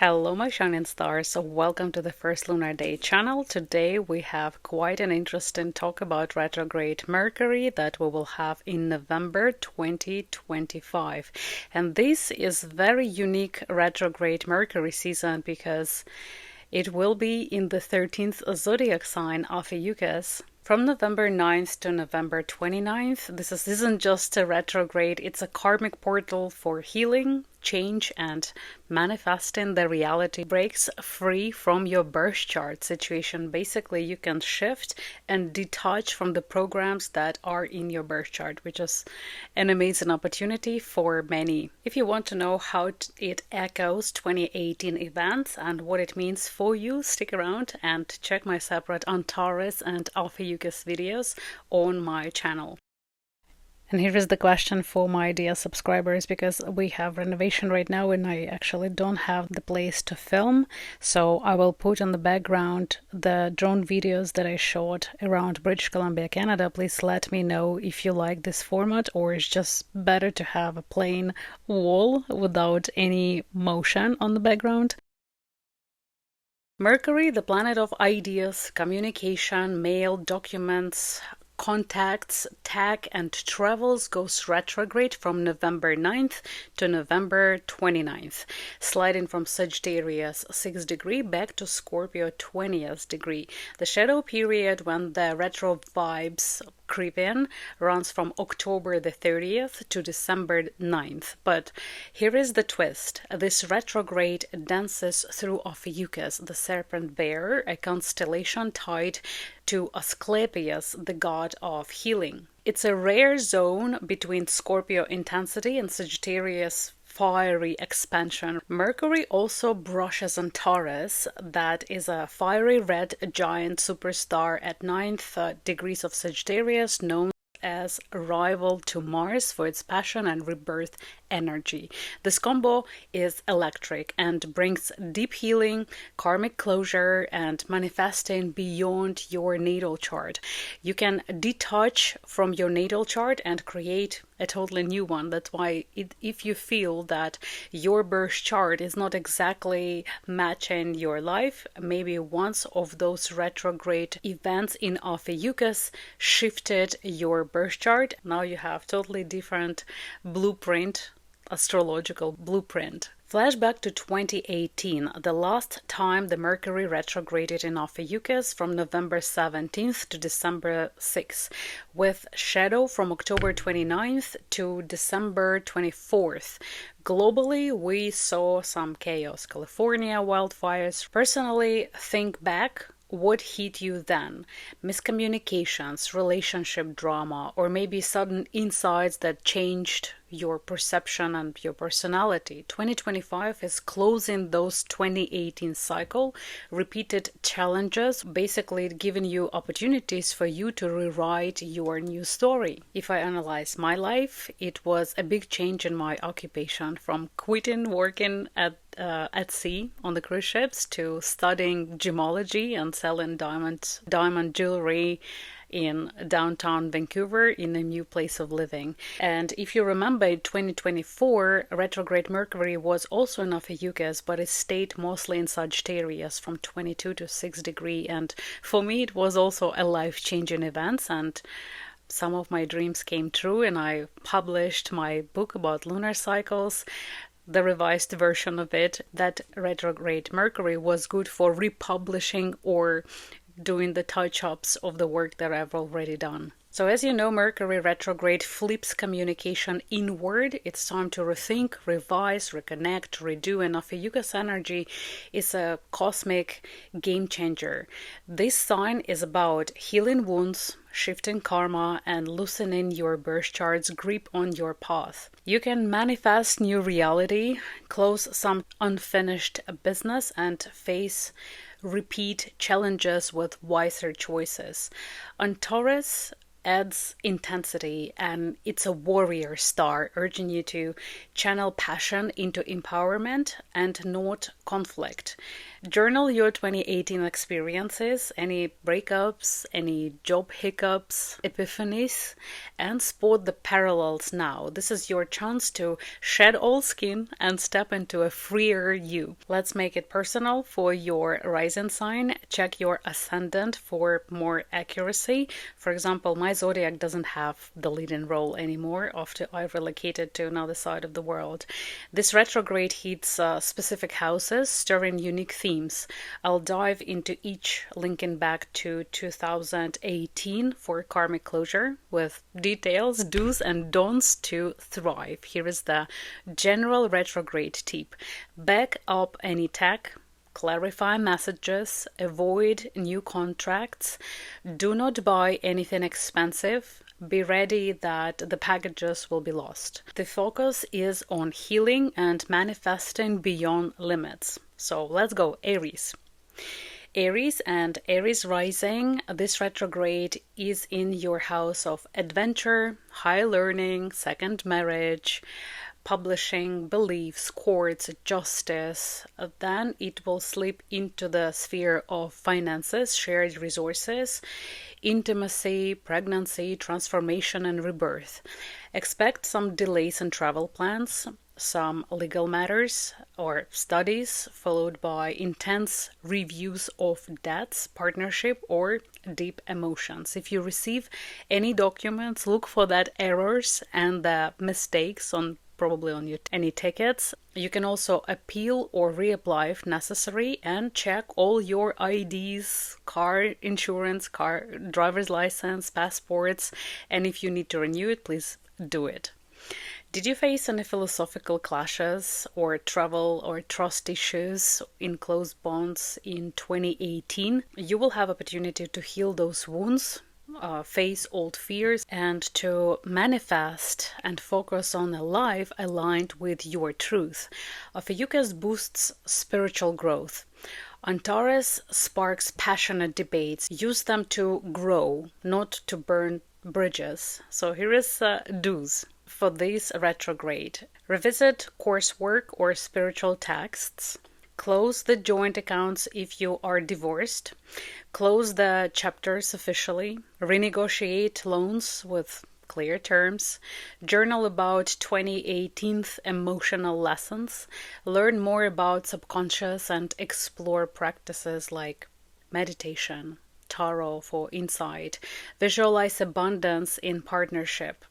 Hello my shining stars, welcome to the first lunar day channel. Today we have quite an interesting talk about retrograde Mercury that we will have in November 2025. And this is very unique retrograde Mercury season because it will be in the 13th zodiac sign Ophiuchus. From November 9th to November 29th, this isn't just a retrograde, it's a karmic portal for healing, change, and manifesting the reality. Breaks free from your birth chart situation. Basically, you can shift and detach from the programs that are in your birth chart, which is an amazing opportunity for many. If you want to know how it echoes 2018 events and what it means for you, stick around and check my separate on Taurus and Ophiuchus videos on my channel. And here is the question for my dear subscribers, because we have renovation right now and I actually don't have the place to film. So I will put on the background the drone videos that I shot around British Columbia, Canada. Please let me know if you like this format or it's just better to have a plain wall without any motion on the background. Mercury, the planet of ideas, communication, mail, documents, contacts, tech, and travels, goes retrograde from November 9th to November 29th, sliding from Sagittarius 6th degree back to Scorpio 20th degree. The shadow period when the retro vibes creep in runs from October the 30th to December 9th. But here is the twist. This retrograde dances through Ophiuchus, the serpent bearer, a constellation tied to Asclepius, the god of healing. It's a rare zone between Scorpio intensity and Sagittarius fiery expansion. Mercury also brushes on Taurus, that is a fiery red giant superstar at 9th degrees of Sagittarius, known as rival to Mars for its passion and rebirth energy. This combo is electric and brings deep healing, karmic closure, and manifesting beyond your natal chart. You can detach from your natal chart and create a totally new one. That's why if you feel that your birth chart is not exactly matching your life, maybe once of those retrograde events in Ophiuchus shifted your birth chart. Now you have totally different blueprint, astrological blueprint. Flashback to 2018, the last time the Mercury retrograded in Ophiuchus from November 17th to December 6th, with shadow from October 29th to December 24th. Globally, we saw some chaos. California wildfires. Personally, think back. What hit you then? Miscommunications, relationship drama, or maybe sudden insights that changed your perception and your personality. 2025 is closing those 2018 cycle, repeated challenges, basically giving you opportunities for you to rewrite your new story. If I analyze my life, it was a big change in my occupation, from quitting working at sea on the cruise ships to studying gemology and selling diamond jewelry in downtown Vancouver in a new place of living. And if you remember, in 2024, retrograde Mercury was also in Ophiuchus, but it stayed mostly in Sagittarius from 22 to 6 degree. And for me, it was also a life-changing event, and some of my dreams came true, and I published my book about lunar cycles. The revised version of it, that retrograde Mercury was good for republishing or doing the touch-ups of the work that I've already done. So as you know, Mercury retrograde flips communication inward. It's time to rethink, revise, reconnect, redo, and Ophiuchus energy is a cosmic game changer. This sign is about healing wounds, shifting karma, and loosening your birth chart's grip on your path. You can manifest new reality, close some unfinished business, and face repeat challenges with wiser choices. On Taurus, adds intensity, and it's a warrior star urging you to channel passion into empowerment and not conflict. Journal your 2018 experiences, any breakups, any job hiccups, epiphanies, and spot the parallels now. This is your chance to shed all skin and step into a freer you. Let's make it personal for your rising sign. Check your ascendant for more accuracy. For example, my zodiac doesn't have the leading role anymore after I relocated to another side of the world. This retrograde hits specific houses, stirring unique themes. I'll dive into each, linking back to 2018 for karmic closure with details, do's and don'ts to thrive. Here is the general retrograde tip. Back up any tech, clarify messages, avoid new contracts, do not buy anything expensive. Be ready that the packages will be lost. The focus is on healing and manifesting beyond limits. So let's go, Aries. Aries and Aries rising, this retrograde is in your house of adventure, high learning, second marriage, publishing, beliefs, courts, justice. Then it will slip into the sphere of finances, shared resources, intimacy, pregnancy, transformation, and rebirth. Expect some delays in travel plans, some legal matters or studies, followed by intense reviews of debts, partnership, or deep emotions. If you receive any documents, look for that errors and the mistakes on probably on your any tickets. You can also appeal or reapply if necessary, and check all your IDs, car insurance, car driver's license, passports, and if you need to renew it, please do it. Did you face any philosophical clashes or travel or trust issues in close bonds in 2018? You will have opportunity to heal those wounds, face old fears, and to manifest and focus on a life aligned with your truth. Ophiuchus boosts spiritual growth. Taurus sparks passionate debates. Use them to grow, not to burn bridges. So here is do's for this retrograde. Revisit coursework or spiritual texts. Close the joint accounts if you are divorced. Close the chapters officially. Renegotiate loans with clear terms. Journal about 2018 emotional lessons. Learn more about subconscious and explore practices like meditation, tarot for insight. Visualize abundance in partnership.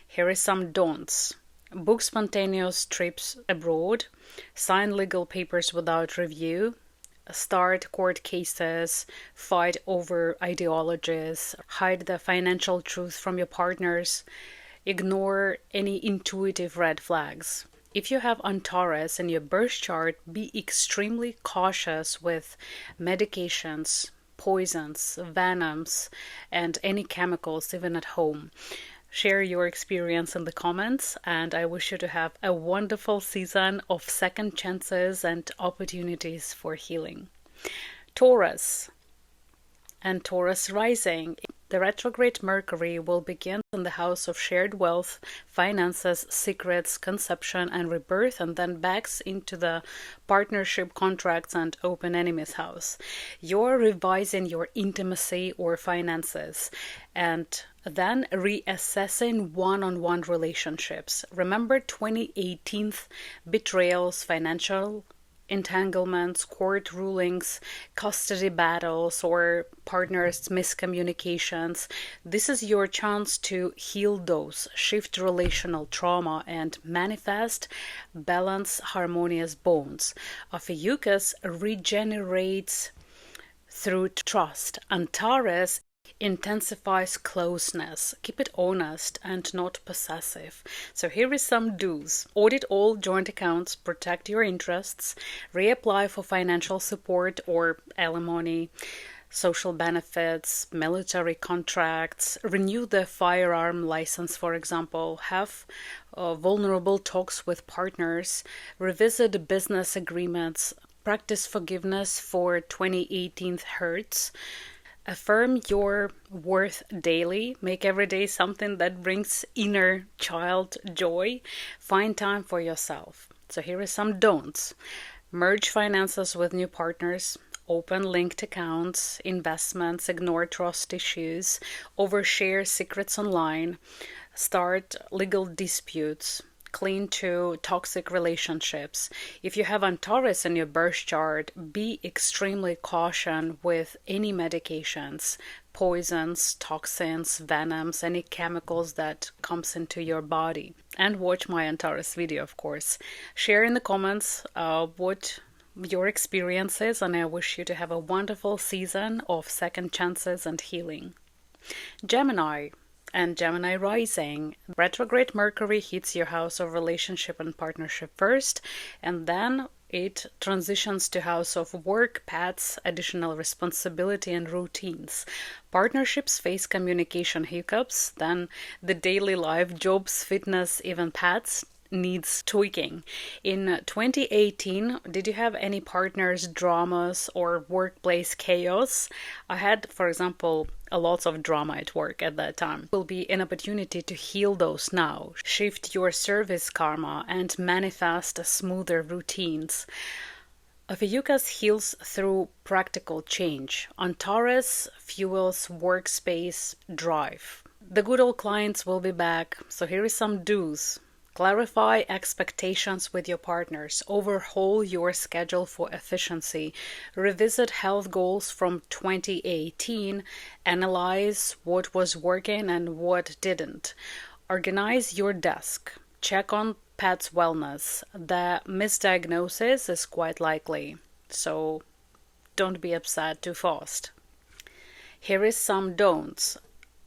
Here is some don'ts. Book spontaneous trips abroad. Sign legal papers without review. Start court cases. Fight over ideologies. Hide the financial truth from your partners. Ignore any intuitive red flags. If you have Taurus in your birth chart, be extremely cautious with medications, poisons, venoms, and any chemicals, even at home. Share your experience in the comments, and I wish you to have a wonderful season of second chances and opportunities for healing. Taurus and Taurus rising. The retrograde Mercury will begin in the house of shared wealth, finances, secrets, conception, and rebirth, and then backs into the partnership, contracts, and open enemies house. You're revising your intimacy or finances, and then reassessing one-on-one relationships. Remember 2018 betrayals, financial entanglements, court rulings, custody battles, or partners' miscommunications. This is your chance to heal those, shift relational trauma, and manifest balance, harmonious bonds. Ophiuchus regenerates through trust, and Taurus intensifies closeness. Keep it honest and not possessive. So here is some do's. Audit all joint accounts, protect your interests, reapply for financial support or alimony, social benefits, military contracts, renew the firearm license, for example, have vulnerable talks with partners, revisit business agreements, practice forgiveness for 2018 hurts, Affirm your worth daily. Make every day something that brings inner child joy. Find time for yourself. So here are some don'ts. Merge finances with new partners. Open linked accounts, investments, ignore trust issues, overshare secrets online, start legal disputes, cling to toxic relationships. If you have Taurus in your birth chart, be extremely cautious with any medications, poisons, toxins, venoms, any chemicals that comes into your body. And watch my Taurus video, of course. Share in the comments what your experiences, and I wish you to have a wonderful season of second chances and healing. Gemini and Gemini rising. Retrograde Mercury hits your house of relationship and partnership first, and then it transitions to house of work, pets, additional responsibility, and routines. Partnerships face communication hiccups, then the daily life, jobs, fitness, even pets needs tweaking. In 2018, did you have any partners, dramas, or workplace chaos? I had, for example, a lot of drama at work at that time. Will be an opportunity to heal those now. Shift your service karma and manifest smoother routines. Ophiuchus heals through practical change. Taurus fuels workspace drive. The good old clients will be back, so here is some do's. Clarify expectations with your partners. Overhaul your schedule for efficiency. Revisit health goals from 2018. Analyze what was working and what didn't. Organize your desk. Check on pets' wellness. The misdiagnosis is quite likely, so don't be upset too fast. Here is some don'ts.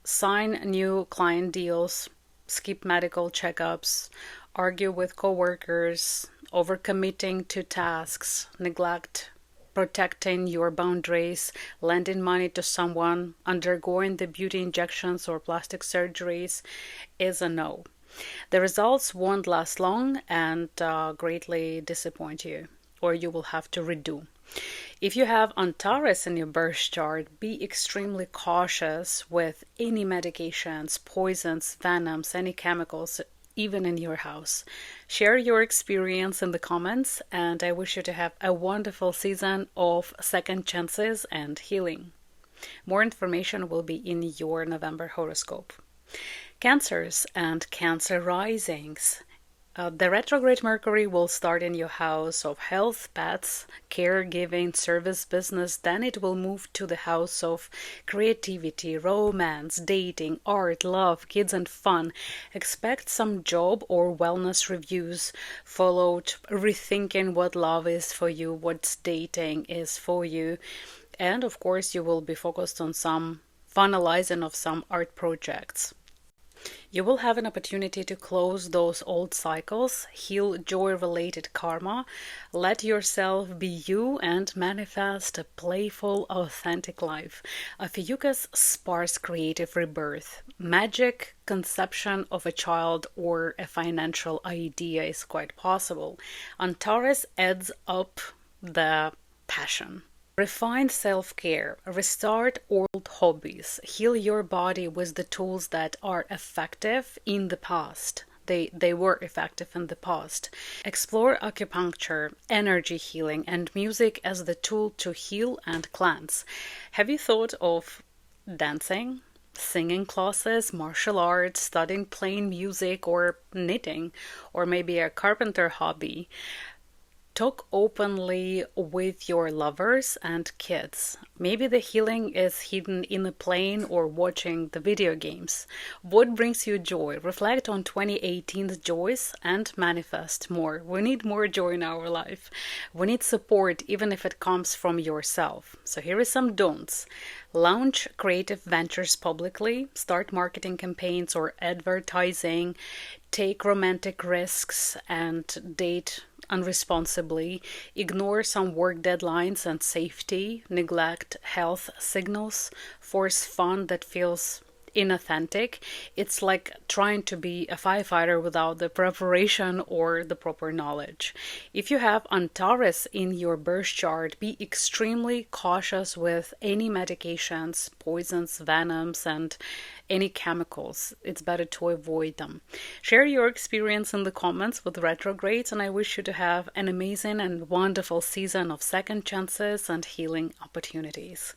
Sign new client deals. Skip medical checkups, argue with coworkers, overcommitting to tasks, neglect protecting your boundaries, lending money to someone, undergoing the beauty injections or plastic surgeries is a no. The results won't last long and greatly disappoint you, or you will have to redo. If you have Taurus in your birth chart, be extremely cautious with any medications, poisons, venoms, any chemicals, even in your house. Share your experience in the comments, and I wish you to have a wonderful season of second chances and healing. More information will be in your November horoscope. Cancers and Cancer risings. The retrograde Mercury will start in your house of health, pets, caregiving, service, business. Then it will move to the house of creativity, romance, dating, art, love, kids, and fun. Expect some job or wellness reviews, followed rethinking what love is for you, what dating is for you. And of course, you will be focused on some finalizing of some art projects. You will have an opportunity to close those old cycles, heal joy-related karma, let yourself be you, and manifest a playful, authentic life. Ophiuchus sparks creative rebirth. Magic conception of a child or a financial idea is quite possible. And Taurus adds up the passion. Refine self-care, restart old hobbies, heal your body with the tools that are effective in the past. They were effective in the past. Explore acupuncture, energy healing, and music as the tool to heal and cleanse. Have you thought of dancing, singing classes, martial arts, studying playing music, or knitting, or maybe a carpenter hobby? Talk openly with your lovers and kids. Maybe the healing is hidden in the playing or watching the video games. What brings you joy? Reflect on 2018's joys and manifest more. We need more joy in our life. We need support, even if it comes from yourself. So here is some don'ts. Launch creative ventures publicly. Start marketing campaigns or advertising. Take romantic risks and date unresponsibly. Ignore some work deadlines and safety. Neglect health signals. Force fun that feels inauthentic. It's like trying to be a firefighter without the preparation or the proper knowledge. If you have Taurus in your birth chart, be extremely cautious with any medications, poisons, venoms, and any chemicals. It's better to avoid them. Share your experience in the comments with retrogrades, and I wish you to have an amazing and wonderful season of second chances and healing opportunities.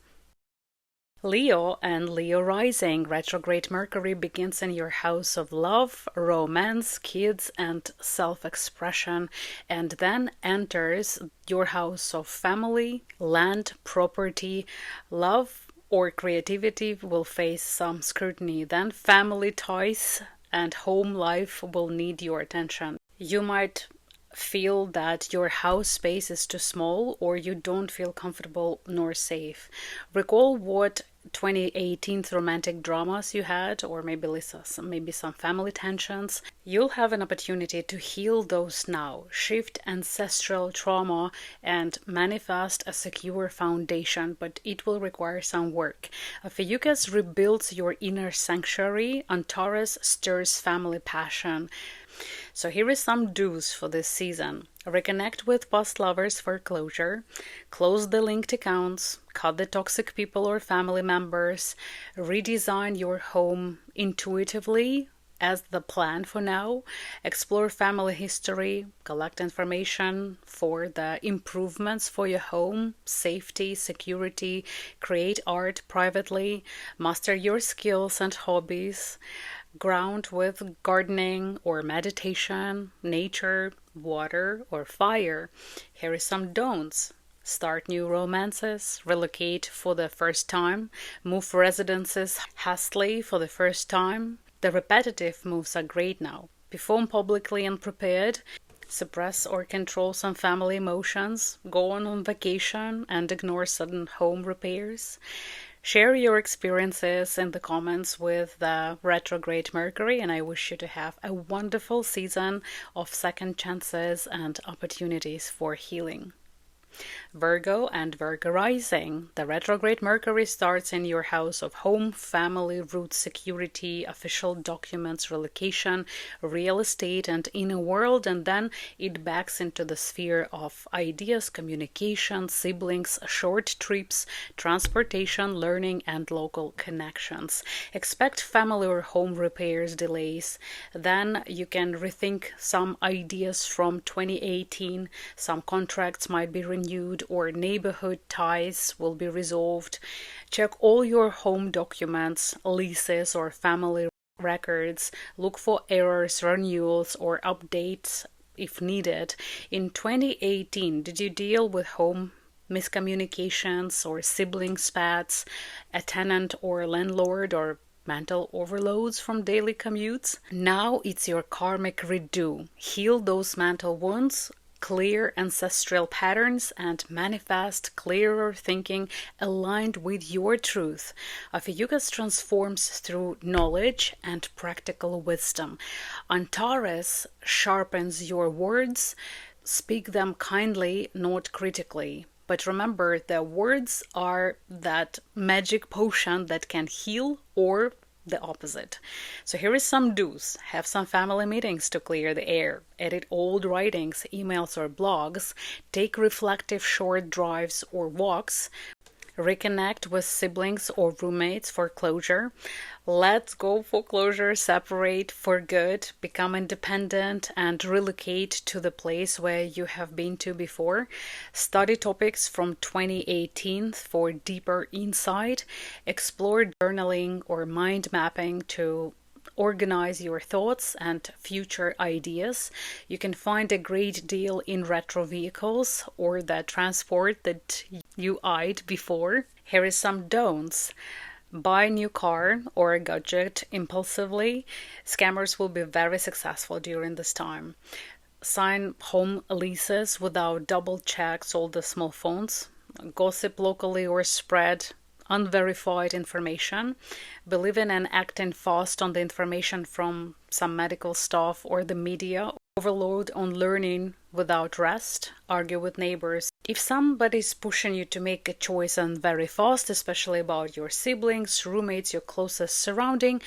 Leo and Leo rising, retrograde Mercury begins in your house of love, romance, kids, and self-expression, and then enters your house of family, land, property, love, or creativity will face some scrutiny. Then family ties and home life will need your attention. You might feel that your house space is too small, or you don't feel comfortable nor safe. Recall what 2018 romantic dramas you had, or maybe some family tensions. You'll have an opportunity to heal those now, shift ancestral trauma, and manifest a secure foundation, but it will require some work. Ophiuchus rebuilds your inner sanctuary, and Taurus stirs family passion. So here is some do's for this season. Reconnect with past lovers for closure, close the linked accounts, cut the toxic people or family members, redesign your home intuitively as the plan for now, explore family history, collect information for the improvements for your home, safety, security, create art privately, master your skills and hobbies, ground with gardening or meditation, nature, water, or fire. Here is some don'ts. Start new romances, relocate for the first time, move residences hastily for the first time. The repetitive moves are great now. Perform publicly and prepared. Suppress or control some family emotions. Go on vacation and ignore sudden home repairs. Share your experiences in the comments with the retrograde Mercury, and I wish you to have a wonderful season of second chances and opportunities for healing. Virgo and Virgo rising. The retrograde Mercury starts in your house of home, family, roots, security, official documents, relocation, real estate, and inner world, and then it backs into the sphere of ideas, communication, siblings, short trips, transportation, learning, and local connections. Expect family or home repairs delays. Then you can rethink some ideas from 2018. Some contracts might be renewed, or neighborhood ties will be resolved. Check all your home documents, leases, or family records. Look for errors, renewals, or updates if needed. In 2018, did you deal with home miscommunications or sibling spats, a tenant or landlord, or mental overloads from daily commutes? Now it's your karmic redo. Heal those mental wounds, clear ancestral patterns, and manifest clearer thinking aligned with your truth. Ophiuchus transforms through knowledge and practical wisdom. Antares sharpens your words. Speak them kindly, not critically. But remember, the words are that magic potion that can heal or the opposite. So here is some do's. Have some family meetings to clear the air. Edit old writings, emails, or blogs. Take reflective short drives or walks. Reconnect with siblings or roommates for closure. Let's go for closure, separate for good, become independent, and relocate to the place where you have been to before. Study topics from 2018 for deeper insight. Explore journaling or mind mapping to organize your thoughts and future ideas. You can find a great deal in retro vehicles or the transport that you eyed before. Here is some don'ts. Buy a new car or a gadget impulsively. Scammers will be very successful during this time. Sign home leases without double checks all the small phones. Gossip locally or spread unverified information. Believe in and acting fast on the information from some medical staff or the media. Overload on learning without rest. Argue with neighbors If somebody's pushing you to make a choice and very fast, especially about your siblings, roommates, your closest surrounding,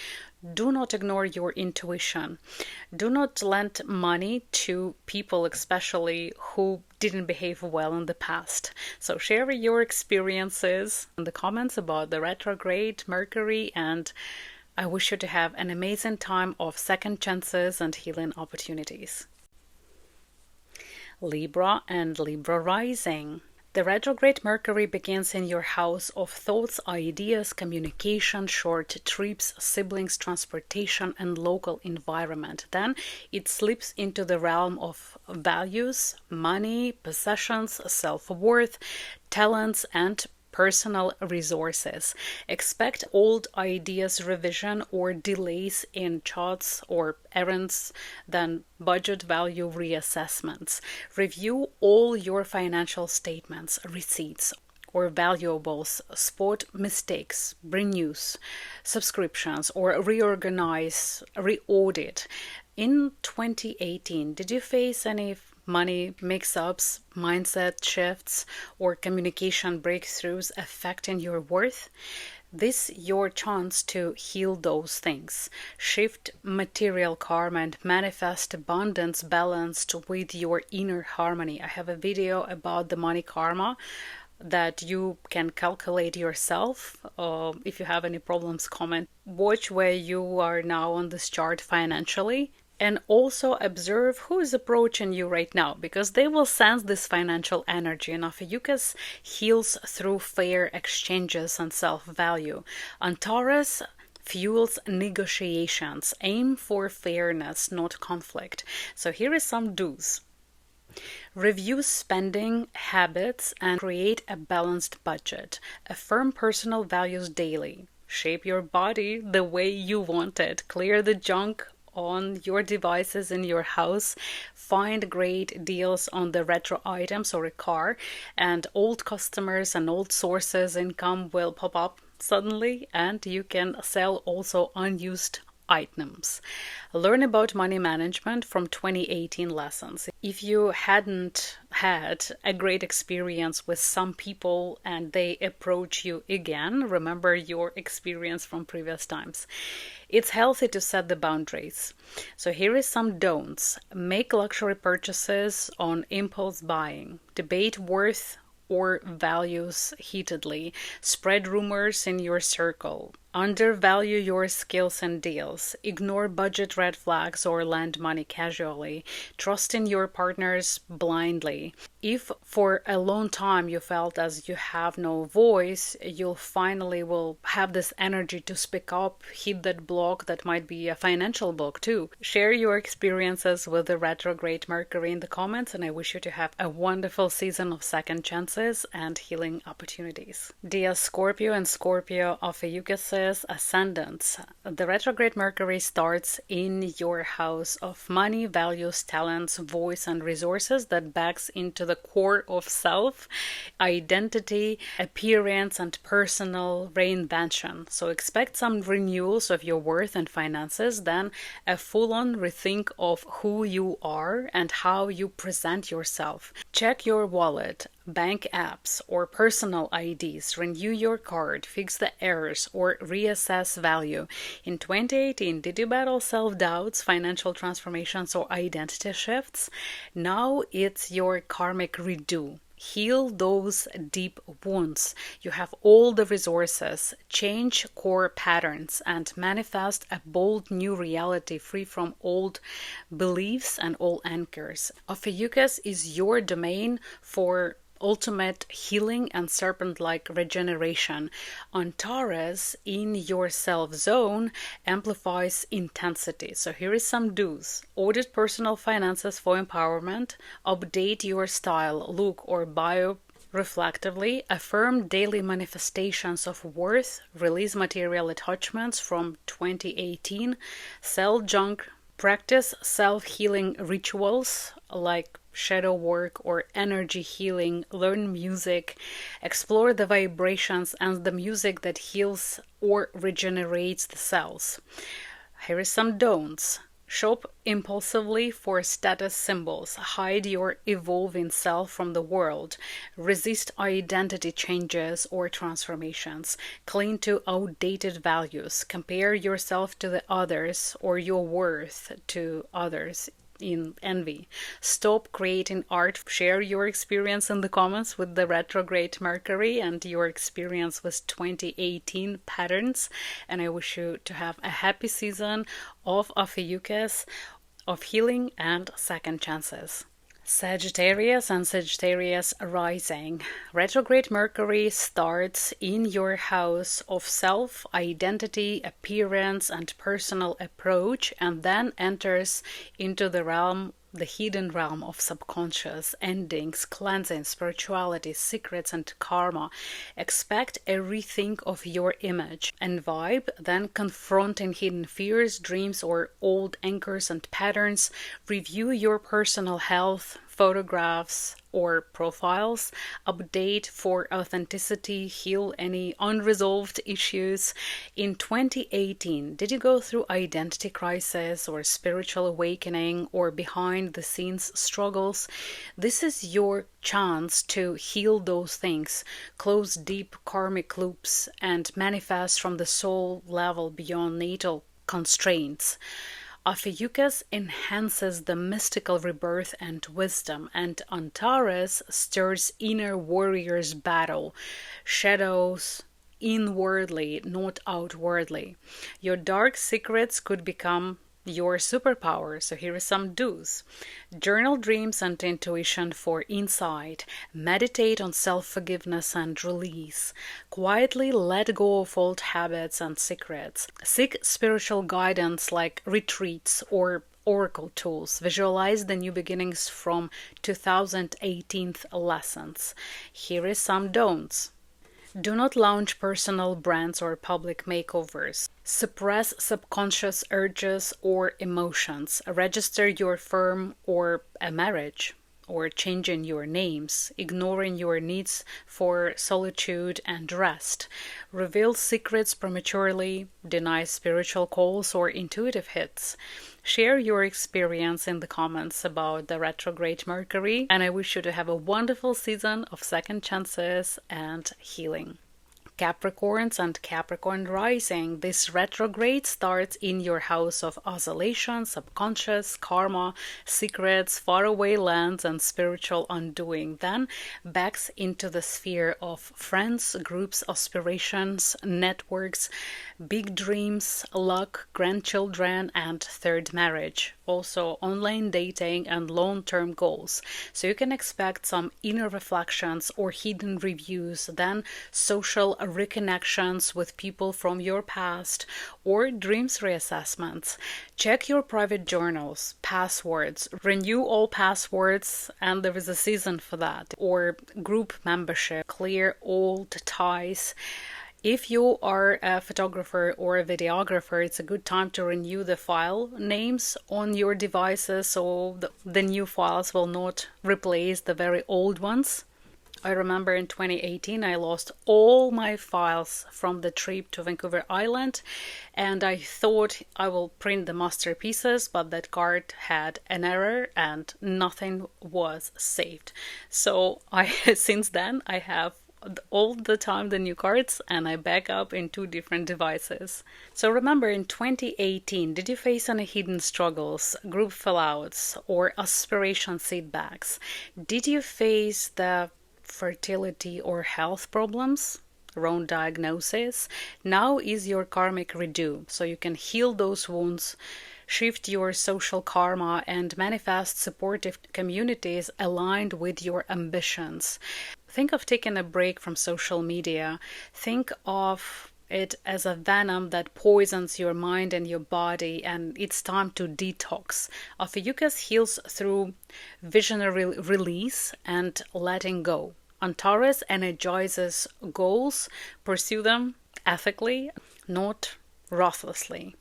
do not ignore your intuition. Do not lend money to people, especially who didn't behave well in the past. So share your experiences in the comments about the retrograde Mercury, and I wish you to have an amazing time of second chances and healing opportunities. Libra and Libra rising. The retrograde Mercury begins in your house of thoughts, ideas, communication, short trips, siblings, transportation, and local environment. Then it slips into the realm of values, money, possessions, self-worth, talents, and personal resources. Expect old ideas revision or delays in charts or errands, then budget value reassessments. Review all your financial statements, receipts, or valuables, spot mistakes, renews, subscriptions, or reorganize, re-audit. In 2018, did you face any money mix-ups, mindset shifts, or communication breakthroughs affecting your worth? This is your chance to heal those things. Shift material karma and manifest abundance balanced with your inner harmony. I have a video about the money karma that you can calculate yourself. If you have any problems, comment. Watch where you are now on this chart financially. And also observe who is approaching you right now, because they will sense this financial energy. And Ophiuchus heals through fair exchanges and self-value. And Taurus fuels negotiations. Aim for fairness, not conflict. So here is some do's. Review spending habits and create a balanced budget. Affirm personal values daily. Shape your body the way you want it. Clear the junk on your devices in your house. Find great deals on the retro items or a car, and old customers and old sources income will pop up suddenly, and you can sell also unused items. Learn about money management from 2018 lessons. If you hadn't had a great experience with some people and they approach you again, remember your experience from previous times. It's healthy to set the boundaries. So here is some don'ts. Make luxury purchases on impulse buying. Debate worth or values heatedly. Spread rumors in your circle. Undervalue your skills and deals. Ignore budget red flags or lend money casually. Trust in your partners blindly. If for a long time you felt as you have no voice, you'll finally will have this energy to speak up, hit that block that might be a financial block too. Share your experiences with the retrograde Mercury in the comments, and I wish you to have a wonderful season of second and healing opportunities. Dear Scorpio and Scorpio Ophiuchus ascendants, the retrograde Mercury starts in your house of money, values, talents, voice, and resources that backs into the core of self, identity, appearance, and personal reinvention. So expect some renewals of your worth and finances, then a full-on rethink of who you are and how you present yourself. Check your wallet, bank apps, or personal IDs, renew your card, fix the errors, or reassess value. In 2018, did you battle self-doubts, financial transformations, or identity shifts? Now it's your karmic redo. Heal those deep wounds. You have all the resources. Change core patterns and manifest a bold new reality free from old beliefs and old anchors. Ophiuchus is your domain for ultimate healing and serpent-like regeneration. On Taurus, in your self zone, amplifies intensity. So here is some do's. Audit personal finances for empowerment. Update your style, look, or bio reflectively. Affirm daily manifestations of worth. Release material attachments from 2018. Sell junk. Practice self-healing rituals like shadow work or energy healing. Learn music. Explore the vibrations and the music that heals or regenerates the cells. Here is some don'ts. Shop impulsively for status symbols. Hide your evolving self from the world. Resist identity changes or transformations. Cling to outdated values. Compare yourself to the others or your worth to others in envy. Stop creating art. Share your experience in the comments with the retrograde Mercury and your experience with 2018 patterns. And I wish you to have a happy season of Ophiuchus, of healing and second chances. Sagittarius and Sagittarius rising. Retrograde Mercury starts in your house of self, identity, appearance, and personal approach, and then enters into the hidden realm of subconscious, endings, cleansing, spirituality, secrets, and karma. Expect a rethink of your image and vibe, then confronting hidden fears, dreams, or old anchors and patterns. Review your personal health, photographs, or profiles. Update for authenticity. Heal any unresolved issues. In 2018, did you go through identity crisis or spiritual awakening or behind the scenes struggles? This is your chance to heal those things, close deep karmic loops, and manifest from the soul level beyond natal constraints. Ophiuchus enhances the mystical rebirth and wisdom, and Taurus stirs inner warrior's battle, shadows inwardly, not outwardly. Your dark secrets could become your superpower, so here are some do's. Journal dreams and intuition for insight. Meditate on self-forgiveness and release. Quietly let go of old habits and secrets. Seek spiritual guidance like retreats or oracle tools. Visualize the new beginnings from 2018 lessons. Here is some don'ts. Do not launch personal brands or public makeovers. Suppress subconscious urges or emotions. Register your firm or a marriage, or changing your names, ignoring your needs for solitude and rest. Reveal secrets prematurely. Deny spiritual calls or intuitive hits. Share your experience in the comments about the retrograde Mercury, and I wish you to have a wonderful season of second chances and healing. Capricorns and Capricorn rising. This retrograde starts in your house of oscillation, subconscious, karma, secrets, faraway lands, and spiritual undoing. Then backs into the sphere of friends, groups, aspirations, networks, big dreams, luck, grandchildren, and third marriage. Also online dating and long-term goals. So you can expect some inner reflections or hidden reviews, then social reconnections with people from your past, or dreams reassessments. Check your private journals, passwords, renew all passwords, and there is a season for that, or group membership, clear old ties. If you are a photographer or a videographer, it's a good time to renew the file names on your devices so the new files will not replace the very old ones. I remember in 2018 I lost all my files from the trip to Vancouver Island, and I thought I will print the masterpieces, but that card had an error and nothing was saved. So since then I have all the time the new cards, and I back up in 2 different devices. So remember, in 2018, did you face any hidden struggles, group fallouts, or aspiration setbacks? Did you face the fertility or health problems? Wrong diagnosis? Now is your karmic redo, so you can heal those wounds, shift your social karma, and manifest supportive communities aligned with your ambitions. Think of taking a break from social media. Think of it as a venom that poisons your mind and your body, and it's time to detox. Ophiuchus heals through visionary release and letting go. Taurus energizes goals, pursue them ethically, not ruthlessly.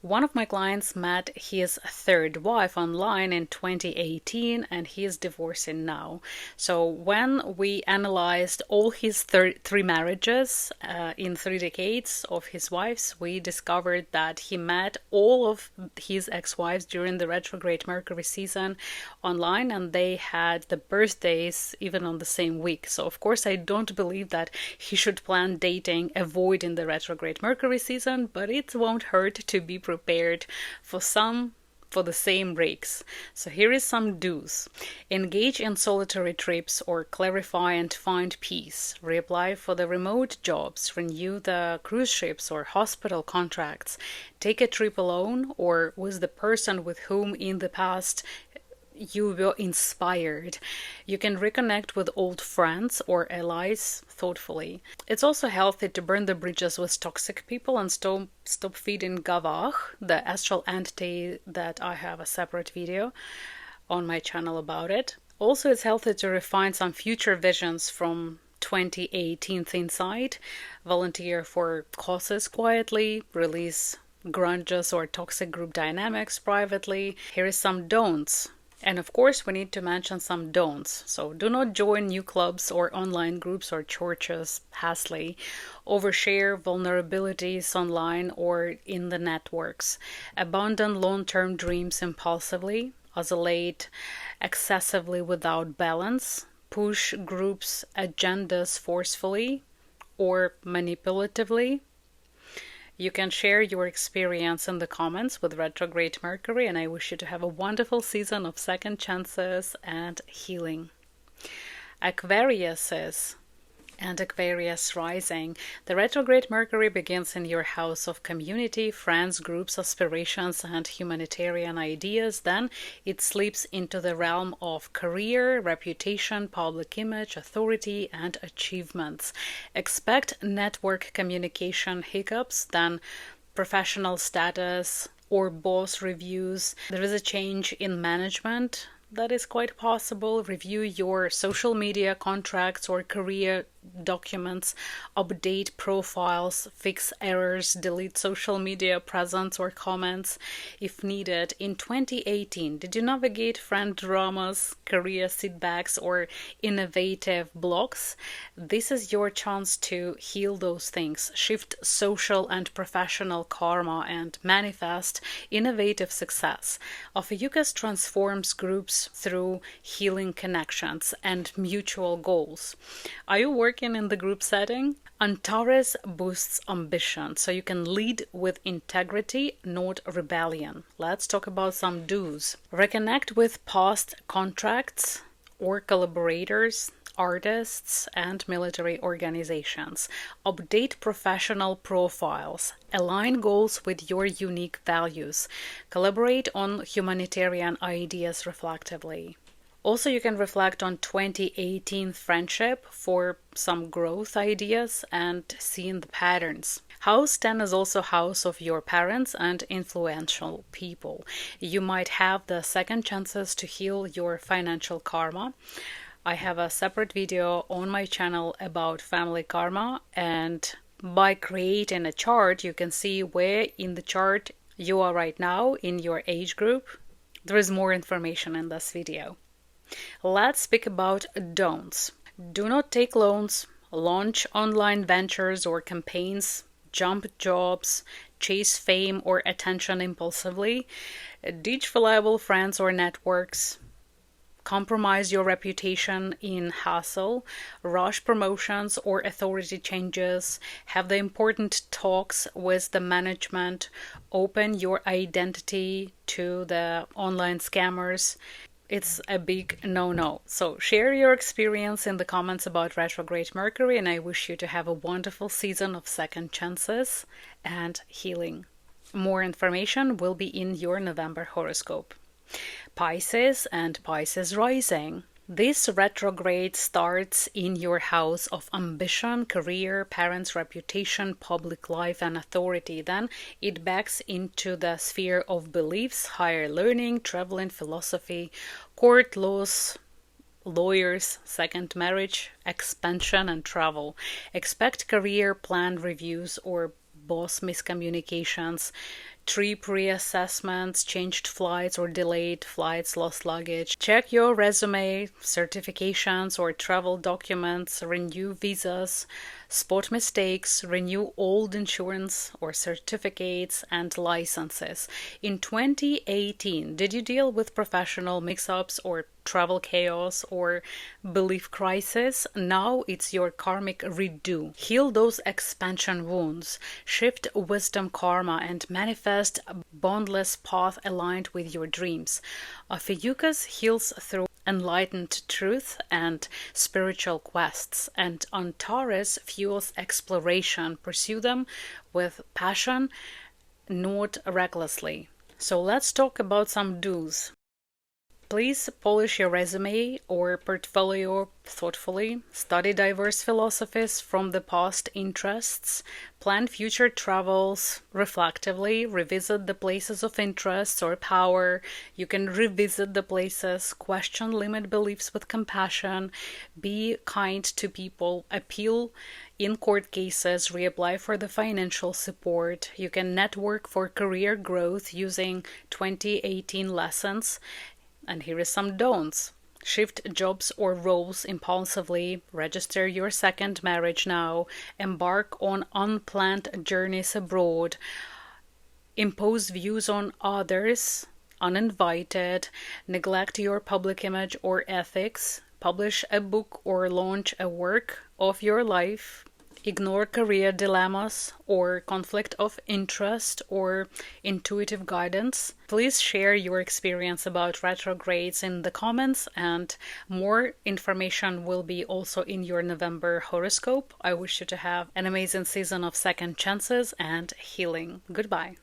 One of my clients met his third wife online in 2018 and he is divorcing now. So when we analyzed all his three marriages in 3 decades of his wives, we discovered that he met all of his ex-wives during the retrograde Mercury season online, and they had the birthdays even on the same week. So of course I don't believe that he should plan dating avoiding the retrograde Mercury season, but it won't hurt to be prepared for the same breaks. So here is some do's. Engage in solitary trips or clarify and find peace. Reapply for the remote jobs. Renew the cruise ships or hospital contracts. Take a trip alone or with the person with whom in the past you were inspired. You can reconnect with old friends or allies thoughtfully. It's also healthy to burn the bridges with toxic people and stop feeding Gavach, the astral entity that I have a separate video on my channel about it. Also, it's healthy to refine some future visions from 2018 inside, volunteer for causes quietly, release grudges or toxic group dynamics privately. Here is some don'ts. And of course, we need to mention some don'ts. So do not join new clubs or online groups or churches hastily. Overshare vulnerabilities online or in the networks. Abandon long-term dreams impulsively. Oscillate excessively without balance. Push groups' agendas forcefully or manipulatively. You can share your experience in the comments with retrograde Mercury, and I wish you to have a wonderful season of second chances and healing. Aquarius and Aquarius rising. The retrograde Mercury begins in your house of community, friends, groups, aspirations, and humanitarian ideas. Then it slips into the realm of career, reputation, public image, authority, and achievements. Expect network communication hiccups, then professional status or boss reviews. There is a change in management that is quite possible. Review your social media contracts or career documents, update profiles, fix errors, delete social media presence or comments if needed. In 2018, did you navigate friend dramas, career setbacks, or innovative blocks? This is your chance to heal those things, shift social and professional karma, and manifest innovative success. Ophiuchus transforms groups through healing connections and mutual goals. Are you working in the group setting? Taurus boosts ambition, so you can lead with integrity, not rebellion. Let's talk about some do's. Reconnect with past contracts or collaborators, artists, and military organizations. Update professional profiles. Align goals with your unique values. Collaborate on humanitarian ideas reflectively. Also, you can reflect on 2018 friendship for some growth ideas and seeing the patterns. House 10 is also house of your parents and influential people. You might have the second chances to heal your financial karma. I have a separate video on my channel about family karma, and by creating a chart, you can see where in the chart you are right now in your age group. There is more information in this video. Let's speak about don'ts. Do not take loans, launch online ventures or campaigns, jump jobs, chase fame or attention impulsively, ditch fallible friends or networks, compromise your reputation in hustle, rush promotions or authority changes, have the important talks with the management, open your identity to the online scammers. It's a big no-no. So share your experience in the comments about retrograde Mercury, and I wish you to have a wonderful season of second chances and healing. More information will be in your November horoscope. Pisces and Pisces rising. This retrograde starts in your house of ambition, career, parents, reputation, public life, and authority. Then it backs into the sphere of beliefs, higher learning, traveling, philosophy, court laws, lawyers, second marriage, expansion, and travel. Expect career plan reviews or boss miscommunications, trip reassessments, changed flights or delayed flights, lost luggage. Check your resume, certifications or travel documents, renew visas, spot mistakes, renew old insurance or certificates and licenses. In 2018, did you deal with professional mix-ups or travel chaos or belief crisis? Now it's your karmic redo. Heal those expansion wounds, shift wisdom karma, and manifest a boundless path aligned with your dreams. Ophiuchus heals through enlightened truth and spiritual quests, and on Taurus fuels exploration. Pursue them with passion, not recklessly. So let's talk about some do's. Please polish your resume or portfolio thoughtfully, study diverse philosophies from the past interests, plan future travels reflectively, revisit the places of interest or power. You can revisit the places, question limit beliefs with compassion, be kind to people, appeal in court cases, reapply for the financial support. You can network for career growth using 2018 lessons. And here is some don'ts. Shift jobs or roles impulsively, register your second marriage now, embark on unplanned journeys abroad, impose views on others uninvited, neglect your public image or ethics, publish a book or launch a work of your life, ignore career dilemmas or conflict of interest or intuitive guidance. Please share your experience about retrogrades in the comments, and more information will be also in your November horoscope. I wish you to have an amazing season of second chances and healing. Goodbye.